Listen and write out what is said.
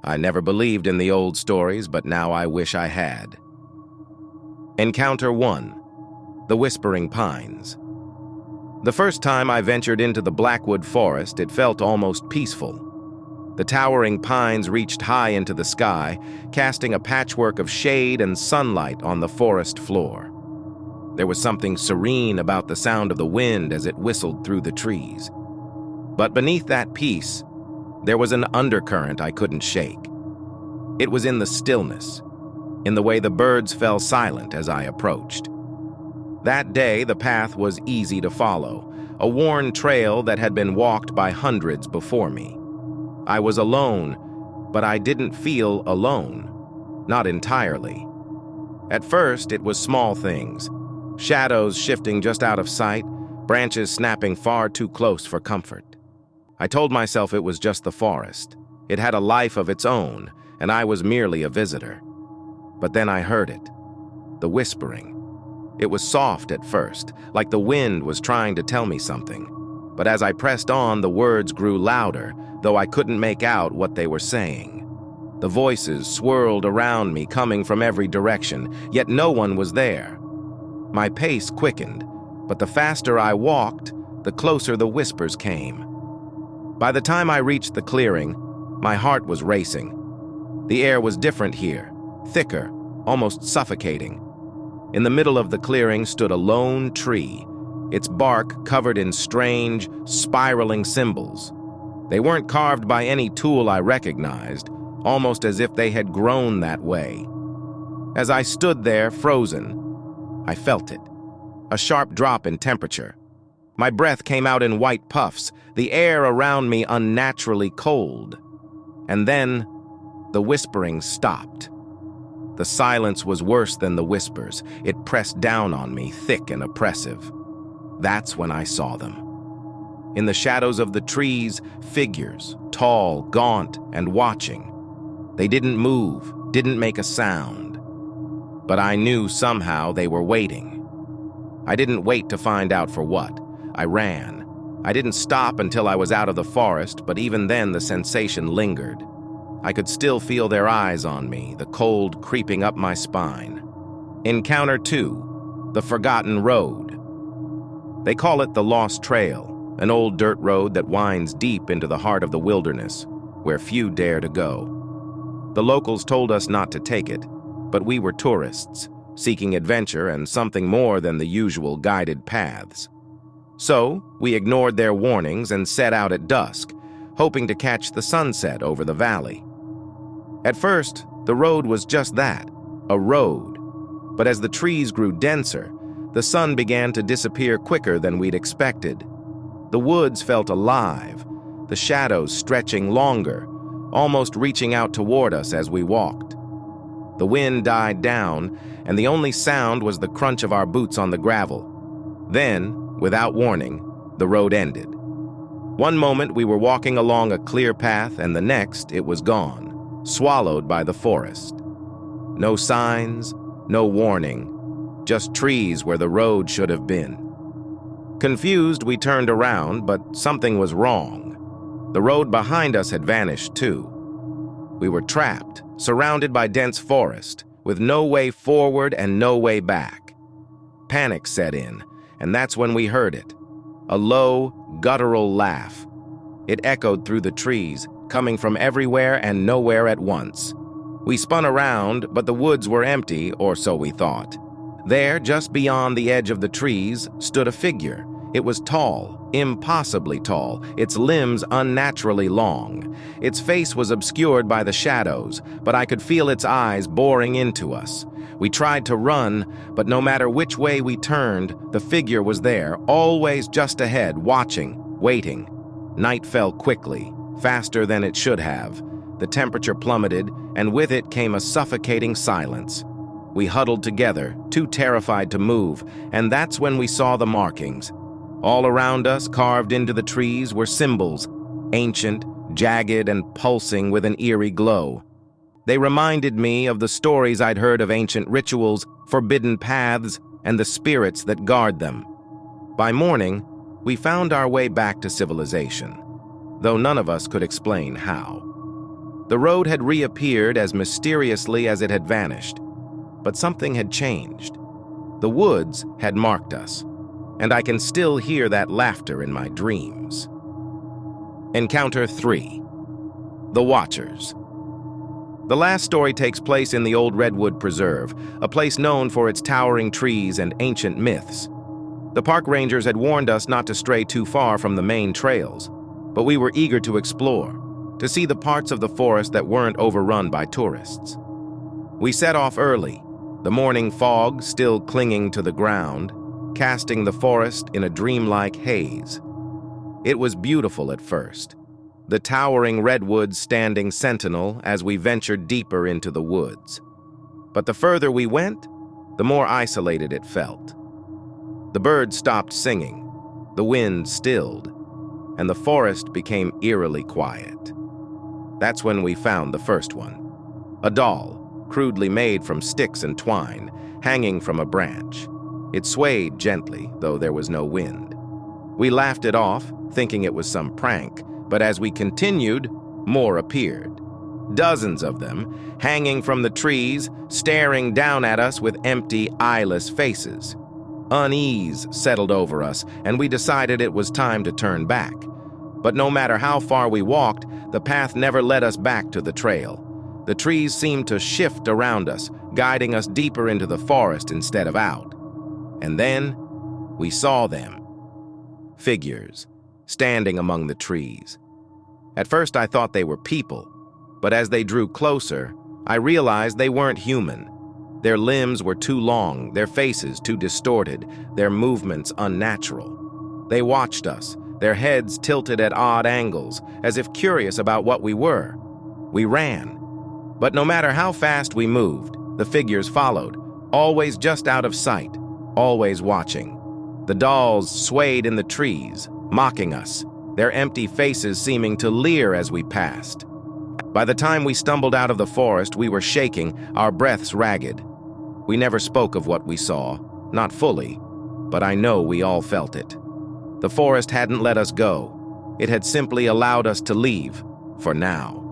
I never believed in the old stories, but now I wish I had. Encounter 1. The Whispering Pines. The first time I ventured into the Blackwood Forest, it felt almost peaceful. The towering pines reached high into the sky, casting a patchwork of shade and sunlight on the forest floor. There was something serene about the sound of the wind as it whistled through the trees. But beneath that peace, there was an undercurrent I couldn't shake. It was in the stillness, in the way the birds fell silent as I approached. That day, the path was easy to follow, a worn trail that had been walked by hundreds before me. I was alone, but I didn't feel alone, not entirely. At first, it was small things, shadows shifting just out of sight, branches snapping far too close for comfort. I told myself it was just the forest. It had a life of its own, and I was merely a visitor. But then I heard it, the whispering. It was soft at first, like the wind was trying to tell me something. But as I pressed on, the words grew louder, though I couldn't make out what they were saying. The voices swirled around me, coming from every direction, yet no one was there. My pace quickened, but the faster I walked, the closer the whispers came. By the time I reached the clearing, my heart was racing. The air was different here, thicker, almost suffocating. In the middle of the clearing stood a lone tree, its bark covered in strange, spiraling symbols. They weren't carved by any tool I recognized, almost as if they had grown that way. As I stood there, frozen, I felt it, a sharp drop in temperature. My breath came out in white puffs, the air around me unnaturally cold. And then, the whispering stopped. The silence was worse than the whispers. It pressed down on me, thick and oppressive. That's when I saw them. In the shadows of the trees, figures, tall, gaunt, and watching. They didn't move, didn't make a sound. But I knew somehow they were waiting. I didn't wait to find out for what. I ran. I didn't stop until I was out of the forest, but even then the sensation lingered. I could still feel their eyes on me, the cold creeping up my spine. Encounter 2. The Forgotten Road. They call it the Lost Trail, an old dirt road that winds deep into the heart of the wilderness, where few dare to go. The locals told us not to take it, but we were tourists, seeking adventure and something more than the usual guided paths. So, we ignored their warnings and set out at dusk, hoping to catch the sunset over the valley. At first, the road was just that, a road. But as the trees grew denser, the sun began to disappear quicker than we'd expected. The woods felt alive, the shadows stretching longer, almost reaching out toward us as we walked. The wind died down, and the only sound was the crunch of our boots on the gravel. Then, without warning, the road ended. One moment we were walking along a clear path, and the next it was gone, swallowed by the forest. No signs, no warning, just trees where the road should have been. Confused, we turned around, but something was wrong. The road behind us had vanished too. We were trapped, surrounded by dense forest, with no way forward and no way back. Panic set in, and that's when we heard it. A low, guttural laugh. It echoed through the trees, coming from everywhere and nowhere at once. We spun around, but the woods were empty, or so we thought. There, just beyond the edge of the trees, stood a figure. It was tall, impossibly tall, its limbs unnaturally long. Its face was obscured by the shadows, but I could feel its eyes boring into us. We tried to run, but no matter which way we turned, the figure was there, always just ahead, watching, waiting. Night fell quickly, faster than it should have. The temperature plummeted, and with it came a suffocating silence. We huddled together, too terrified to move, and that's when we saw the markings. All around us, carved into the trees, were symbols, ancient, jagged, and pulsing with an eerie glow. They reminded me of the stories I'd heard of ancient rituals, forbidden paths, and the spirits that guard them. By morning, we found our way back to civilization, though none of us could explain how. The road had reappeared as mysteriously as it had vanished, but something had changed. The woods had marked us, and I can still hear that laughter in my dreams. Encounter 3. The Watchers. The last story takes place in the old Redwood Preserve, a place known for its towering trees and ancient myths. The park rangers had warned us not to stray too far from the main trails, but we were eager to explore, to see the parts of the forest that weren't overrun by tourists. We set off early, the morning fog still clinging to the ground, casting the forest in a dreamlike haze. It was beautiful at first, the towering redwoods standing sentinel as we ventured deeper into the woods. But the further we went, the more isolated it felt. The birds stopped singing, the wind stilled, and the forest became eerily quiet. That's when we found the first one. A doll, crudely made from sticks and twine, hanging from a branch. It swayed gently, though there was no wind. We laughed it off, thinking it was some prank, but as we continued, more appeared. Dozens of them, hanging from the trees, staring down at us with empty, eyeless faces. Unease settled over us, and we decided it was time to turn back. But no matter how far we walked, the path never led us back to the trail. The trees seemed to shift around us, guiding us deeper into the forest instead of out. And then, we saw them. Figures, standing among the trees. At first I thought they were people, but as they drew closer, I realized they weren't human. Their limbs were too long, their faces too distorted, their movements unnatural. They watched us, their heads tilted at odd angles, as if curious about what we were. We ran. But no matter how fast we moved, the figures followed, always just out of sight, always watching. The dolls swayed in the trees, mocking us, their empty faces seeming to leer as we passed. By the time we stumbled out of the forest, we were shaking, our breaths ragged. We never spoke of what we saw, not fully, but I know we all felt it. The forest hadn't let us go. It had simply allowed us to leave, for now.